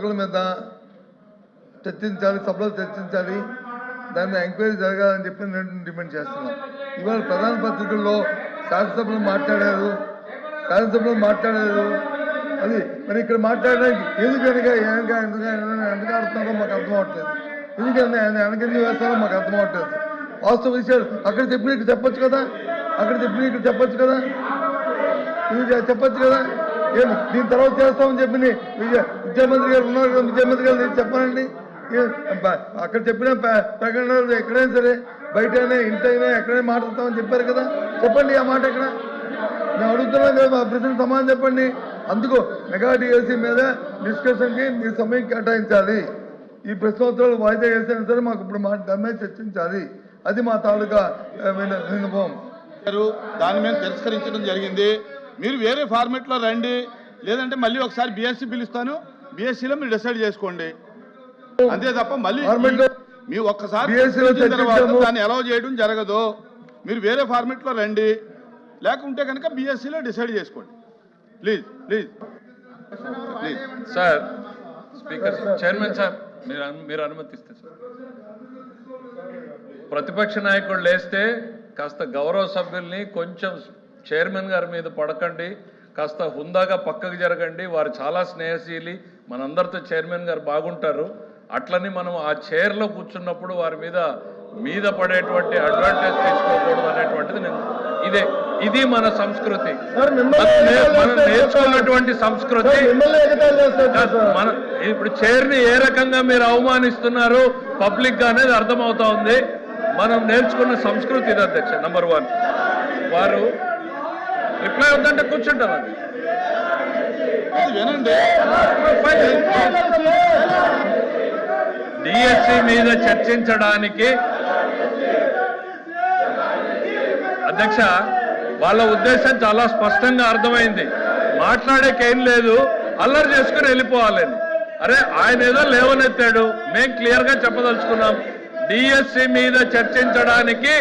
శాసనసభల మీద చర్చించాలి, సభలో చర్చించాలి, దాన్ని ఎంక్వైరీ జరగాలని చెప్పి నేను డిమాండ్ చేస్తున్నాను. ఇవాళ ప్రధాన పత్రికల్లో శాసనసభలో మాట్లాడారు అది మరి ఇక్కడ మాట్లాడడానికి ఎందుకు ఎందుకు ఆడుతున్నారో మాకు అర్థం అవ్వట్లేదు, ఎందుకంటే వెనకెందుకు వేస్తారో మాకు అర్థం అవ్వట్లేదు. వాస్తవ విషయాలు అక్కడ చెప్పిన ఇక్కడ చెప్పొచ్చు కదా, చెప్పొచ్చు కదా ఏమి దీని తర్వాత చేస్తామని చెప్పి విద్యామంత్రి గారు ఉన్నారు కదా, విద్యామంత్రి గారు నేను చెప్పానండి. అక్కడ చెప్పిన ప్రకటనలు ఎక్కడైనా సరే బయటైనా ఇంటైనా ఎక్కడైనా మాట్లాడతామని చెప్పారు కదా, చెప్పండి ఆ మాట ఎక్కడ. మేము అడుగుతున్నాం కదా, మా ప్రశ్నకు సమాధానం చెప్పండి. అందుకు మెగా డిఎస్సీ మీద డిస్కషన్కి మీరు సమయం కేటాయించాలి. ఈ ప్రశ్నోత్తరాలు వాయిదా వేసినా సరే మాకు ఇప్పుడు దాని మీద చర్చించాలి. అది మా తాలూకా విన్నపం. దాని మీద తిరస్కరించడం జరిగింది. మీరు వేరే ఫార్మేట్లో రండి, లేదంటే మళ్ళీ ఒకసారి బీఎస్సీ పిలుస్తాను, బీఎస్సీలో మీరు డిసైడ్ చేసుకోండి, అంతే తప్ప మళ్ళీ మీ ఒక్కసారి దాన్ని అలౌ చేయడం జరగదు. మీరు వేరే ఫార్మేట్లో రండి, లేకుంటే కనుక బీఎస్సీలో డిసైడ్ చేసుకోండి. Please please please sir. Speaker chairman sir, మీరు అనుమతిస్తే సార్. ప్రతిపక్ష నాయకుడు లేస్తే కాస్త గౌరవ సభ్యుల్ని కొంచెం చైర్మన్ గారి మీద పడకండి, కాస్త హుందాగా పక్కకు జరగండి. వారు చాలా స్నేహశీలి, మనందరితో చైర్మన్ గారు బాగుంటారు. అట్లని మనం ఆ చైర్లో కూర్చున్నప్పుడు వారి మీద పడేటువంటి అడ్వాంటేజ్ తీసుకోకూడదు అనేటువంటిది ఇది మన సంస్కృతి, మనం నేర్చుకున్నటువంటి సంస్కృతి. మన ఇప్పుడు చైర్ని ఏ రకంగా మీరు అవమానిస్తున్నారు పబ్లిక్ గా అనేది అర్థమవుతా ఉంది. మనం నేర్చుకున్న సంస్కృతి ఇది అధ్యక్ష. నంబర్ 1, వారు రిప్లై అవుతుంటే కూర్చుంటారు. డిఎస్సి మీద చర్చించడానికి అధ్యక్ష వాళ్ళ ఉద్దేశం చాలా స్పష్టంగా అర్థమైంది. మాట్లాడేకేం లేదు, అల్లరి చేసుకుని వెళ్ళిపోవాలని. అరే ఆయన ఏదో లేవనెత్తాడు, మేము క్లియర్ గా చెప్పదలుచుకున్నాం. డిఎస్సి మీద చర్చించడానికి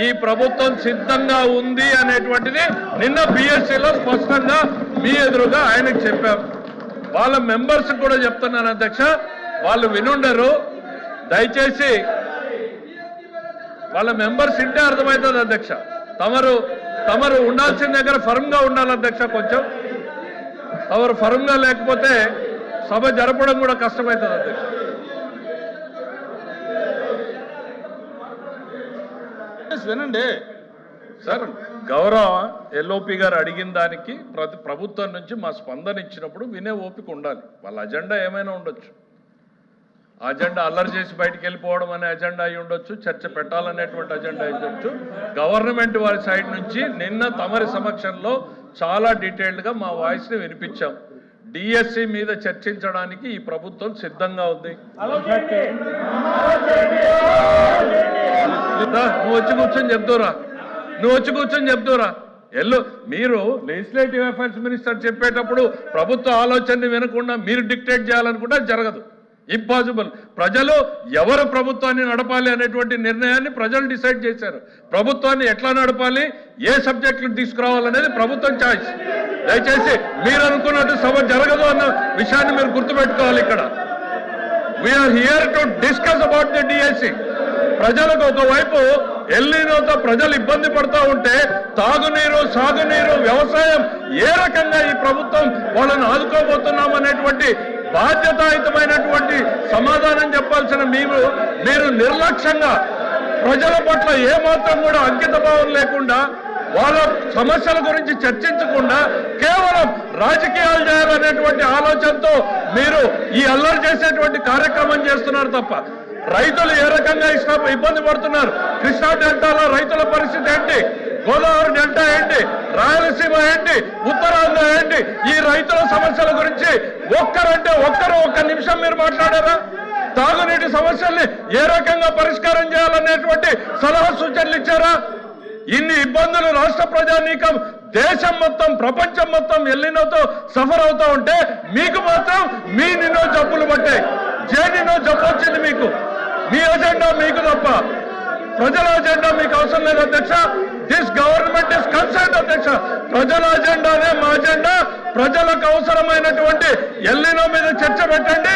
ఈ ప్రభుత్వం సిద్ధంగా ఉంది అనేటువంటిది నిన్న బిఎస్సిలో స్పష్టంగా మీ ఎదురుగా ఆయనకు చెప్పాం. వాళ్ళ మెంబర్స్ కూడా చెప్తున్నాను అధ్యక్ష, వాళ్ళు వినుండరు, దయచేసి వాళ్ళ మెంబర్స్ ఇంటే అర్థమవుతుంది అధ్యక్ష. తమరు ఉండాల్సిన దగ్గర ఫర్మ్ గా ఉండాలి అధ్యక్ష. కొంచెం తమరు ఫర్మ్ గా లేకపోతే సభ జరపడం కూడా కష్టమవుతుంది అధ్యక్ష. వినండి సార్, గౌరవ ఎల్ఓపి గారు అడిగిన దానికి ప్రభుత్వం నుంచి మా స్పందన ఇచ్చినప్పుడు వినే ఓపిక ఉండాలి. వాళ్ళ అజెండా ఏమైనా ఉండొచ్చు, అజెండా అల్లరి చేసి బయటికి వెళ్ళిపోవడం అనే అజెండా అయి ఉండొచ్చు, చర్చ పెట్టాలనేటువంటి అజెండా అయి ఉండొచ్చు. గవర్నమెంట్ వారి సైడ్ నుంచి నిన్న తమరి సమక్షంలో చాలా డీటెయిల్డ్గా మా వాయిస్ని వినిపించాం. డిఎస్సి మీద చర్చించడానికి ఈ ప్రభుత్వం సిద్ధంగా ఉంది. నువ్వు వచ్చి కూర్చొని చెప్తారా మీరు లెజిస్లేటివ్ అఫైర్స్ మినిస్టర్ చెప్పేటప్పుడు ప్రభుత్వ ఆలోచనని వినకుండా మీరు డిక్టేట్ చేయాలనుకుంటే జరగదు, ఇంపాసిబుల్. ప్రజలు ఎవరు ప్రభుత్వాన్ని నడపాలి అనేటువంటి నిర్ణయాన్ని ప్రజలు డిసైడ్ చేశారు. ప్రభుత్వాన్ని ఎట్లా నడపాలి, ఏ సబ్జెక్టులు తీసుకురావాలనేది ప్రభుత్వం ఛాయిస్. దయచేసి మీరు అనుకున్నట్టు సభ జరగదు అన్న విషయాన్ని మీరు గుర్తుపెట్టుకోవాలి. ఇక్కడ we're here to discuss about the DSC. ప్రజలకు ఒకవైపు ఎల్నినోతో ప్రజలు ఇబ్బంది పడుతూ ఉంటే తాగునీరు, సాగునీరు, వ్యవసాయం ఏ రకంగా ఈ ప్రభుత్వం వాళ్ళని ఆదుకోబోతున్నాం అనేటువంటి బాధ్యతాయుతమైనటువంటి సమాధానం చెప్పాల్సిన మీరు నిర్లక్ష్యంగా ప్రజల పట్ల ఏమాత్రం కూడా అంకిత భావం లేకుండా, వాళ్ళ సమస్యల గురించి చర్చించకుండా కేవలం రాజకీయాలు చేయాలనేటువంటి ఆలోచనతో మీరు ఈ అల్లరి చేసేటువంటి కార్యక్రమం చేస్తున్నారు తప్ప రైతులు ఏ రకంగా ఇబ్బంది పడుతున్నారు, కృష్ణా డెల్టాలో రైతుల పరిస్థితి ఏంటి, గోదావరి డెల్టా ఏంటి, రాయలసీమ ఏంటి, ఉత్తరాంధ్ర ఏంటి, ఈ రైతుల సమస్యల గురించి ఒక్క నిమిషం మీరు మాట్లాడారా? తాగునీటి సమస్యల్ని ఏ రకంగా పరిష్కారం చేయాలనేటువంటి సలహా సూచనలు ఇచ్చారా? ఇన్ని ఇబ్బందులు రాష్ట్ర ప్రజానీకం, దేశం మొత్తం, ప్రపంచం మొత్తం ఎల్లినోతో సఫర్ అవుతా ఉంటే మీకు మాత్రం మీ నిన్నో జబ్బులు పట్టాయి. నిన్నో జబ్బు వచ్చింది మీకు. మీ అజెండా మీకు తప్ప ప్రజల అజెండా మీకు అవసరం లేదు అధ్యక్ష. దిస్ గవర్నమెంట్ ఇస్ కన్సర్న్ అధ్యక్ష. ప్రజల అజెండానే మా అజెండా. ప్రజలకు అవసరమైనటువంటి ఎల్లినో మీద చర్చ పెట్టండి,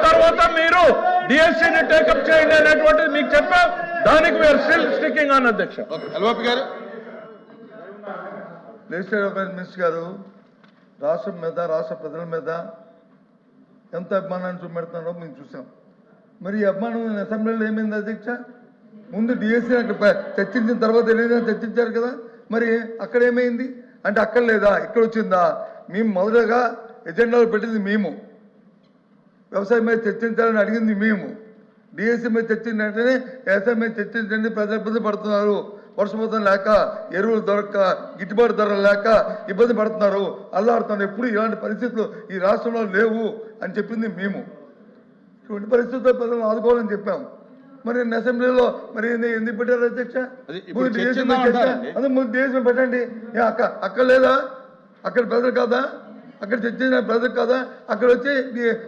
తర్వాత మీరు డిఎస్సీని టేకప్ చేయండి అనేటువంటిది మీకు చెప్పాం. దానికి వీఆర్ స్టిల్ స్టికింగ్ ఆన్ అధ్యక్ష. ఎల్ఓపి గారు, లెజిస్లేటివ్ అఫైర్స్ మినిస్టర్ గారు రాష్ట్రం మీద, రాష్ట్ర ప్రజల మీద ఎంత అభిమానాన్ని చూపెడుతున్నారో మేము చూసాం. మరి ఈ అభిమానం అసెంబ్లీలో ఏమైంది అధ్యక్ష? ముందు డిఎస్సీ అక్కడ చర్చించిన తర్వాత ఏదైనా చర్చించారు కదా, మరి అక్కడ ఏమైంది అంటే అక్కడ లేదా ఇక్కడ వచ్చిందా? మేము మొదటగా ఎజెండాలో పెట్టింది మేము, వ్యవసాయం మీద చర్చించాలని అడిగింది మేము. డిఎస్సీ మీద చర్చించిన వెంటనే వ్యవసాయం మీద చర్చించండి, ప్రజలు ఇబ్బంది పడుతున్నారు, వర్షపాతం లేక, ఎరువులు దొరక్క, గిట్టుబాటు ధరలు లేక ఇబ్బంది పడుతున్నారు, అల్లాడుతున్నారు, ఎప్పుడు ఇలాంటి పరిస్థితులు ఈ రాష్ట్రంలో లేవు అని చెప్పింది మేము. ఇటువంటి పరిస్థితుల్లో ప్రజలను ఆదుకోవాలని చెప్పాం. మరి అసెంబ్లీలో మరి ఎందుకు పెట్టారు అధ్యక్ష? ముందు డిఎస్సీ పెట్టండి. అక్కడ లేదా? అక్కడ ప్రజలు కాదా? అక్కడ చర్చించిన ప్రజలు కాదా? అక్కడ వచ్చి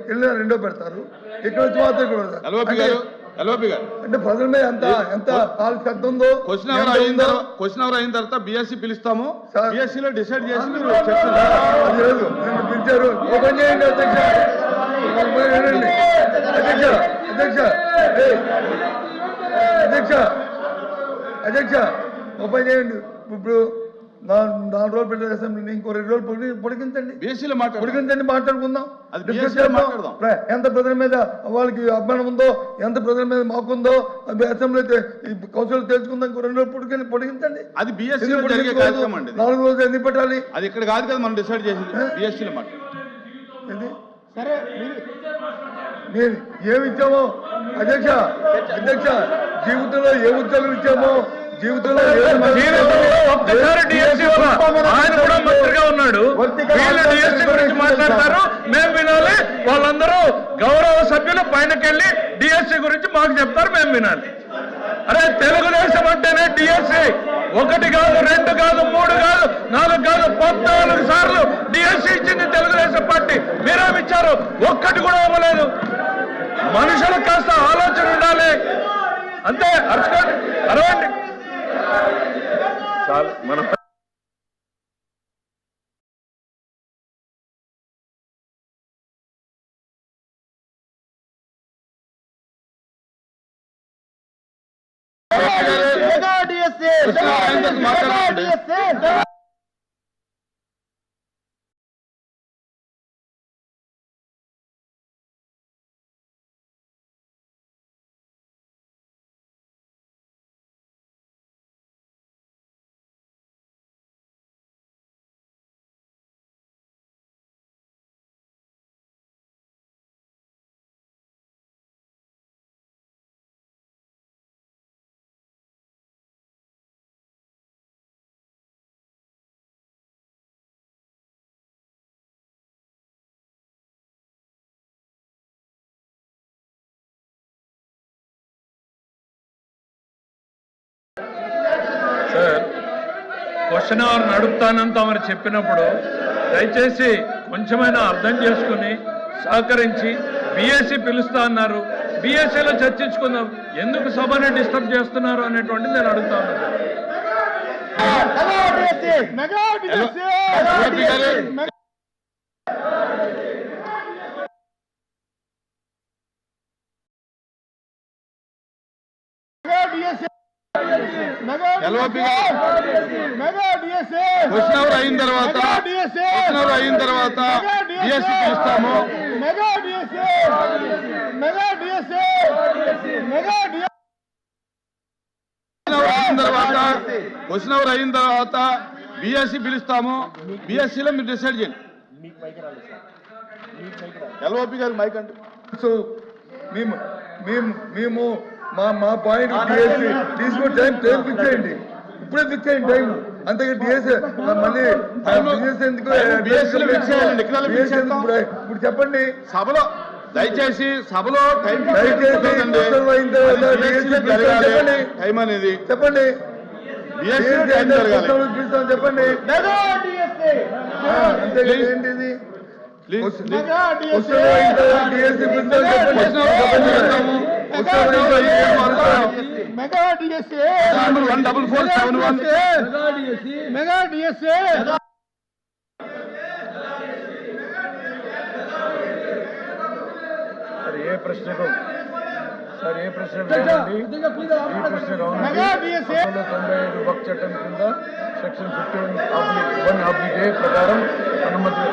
వెళ్ళిన రెండో పెడతారు, ఇక్కడ వచ్చి మాత్రం ఇక్కడ పెడతారు. అంటే ప్రజల మీద ఎంత శ్రద్ధ ఉందో. క్వశ్చన్ అవర్ అయిన తర్వాత బిఎస్సీ పిలుస్తాము, బిఎస్సీ లో డిసైడ్ చేసి మీరు అది లేదు, నన్ను పిలిచారు. ఓపెన్ చేయండి అధ్యక్ష, అధ్యక్ష అధ్యక్ష అధ్యక్ష అధ్యక్ష ఓపెన్ చేయండి. ఇప్పుడు 4 రోజులు పెట్టారు అసెంబ్లీని, ఇంకో 2 రోజులు పొడిగించండి, బిఎస్సీలో పొడిగించండి, మాట్లాడుకుందాం. మాట్లాడదాం. ఎంత ప్రజల మీద వాళ్ళకి అభిమానం ఉందో, ఎంత ప్రజల మీద మాకుందో అసెంబ్లీ కౌన్సిల్ తెలుసుకుందాం. ఇంకో 2 రోజులు పొడిగించండి. అది బిఎస్సీ 4 రోజులు ఎందుకు పెట్టాలి? అది ఇక్కడ కాదు కదా మనం డిసైడ్ చేసింది, బిఎస్సీలో మాట్లాడు. సరే మీరు ఏమి ఇచ్చామో అధ్యక్ష, అధ్యక్ష జీవితంలో ఏ ఉద్యోగం ఇచ్చామో, జీవితంలో ఒక్కసారి డిఎస్సీ ఆయన కూడా మంత్రిగా ఉన్నాడు, వీళ్ళు డిఎస్సీ గురించి మాట్లాడతారు, మేము వినాలి. వాళ్ళందరూ గౌరవ సభ్యులు పైనకెళ్ళి డిఎస్సీ గురించి మాకు చెప్తారు, మేము వినాలి. అరే తెలుగుదేశం అంటేనే డిఎస్సీ 1 కాదు, 2 కాదు, 3 కాదు, 4 కాదు, 14 సార్లు డిఎస్సీ ఇచ్చింది తెలుగుదేశం పార్టీ. మీరేమిచ్చారు? ఒక్కటి కూడా ఇవ్వలేదు. మనుషులకు కాస్త ఆలోచన ఉండాలి అంతే. అరచుకోండి, అరవండి చాలు. మన సార్ క్వశ్చన్ అవర్ నడుపుతానంత మరి చెప్పినప్పుడు దయచేసి కొంచెమైనా అర్థం చేసుకుని సహకరించి బిఎస్సీ పిలుస్తా అన్నారు, బిఎస్సీలో చర్చించుకుందాం. ఎందుకు సభని డిస్టర్బ్ చేస్తున్నారు అనేటువంటిది నేను అడుగుతా ఉన్నాను. క్వశ్చన్ అవర్ అయిన తర్వాత బిఎస్సీ పిలుస్తాము. క్వశ్చన్ అవర్ అయిన తర్వాత బిఎస్సీ పిలుస్తాము, బిఎస్సీలో మీరు డిసైడ్ చేయండి. ఎల్ఓపి గారు మైక్ అంటే మేము మా పాయింట్ తీసుకుని టైం ఫిక్స్ చేయండి, ఇప్పుడే ఫిక్స్ చేయండి టైం. అంతగా డిఎస్సీ మళ్ళీ ఇప్పుడు చెప్పండి సభలో. దయచేసి సభలో టైం అనేది చెప్పండి, చెప్పండి. అంతే ఏంటిది? మెగా డిఎస్ఏ మెగా డిఎస్ఏ ఏ ప్రశ్నకు లేదండి ఈ ప్రశ్నకు అవునండి. మెగా డిఎస్ఏ 95 వక్ చట్టం కింద సెక్షన్ 51(a) ప్రకారం అనుమతి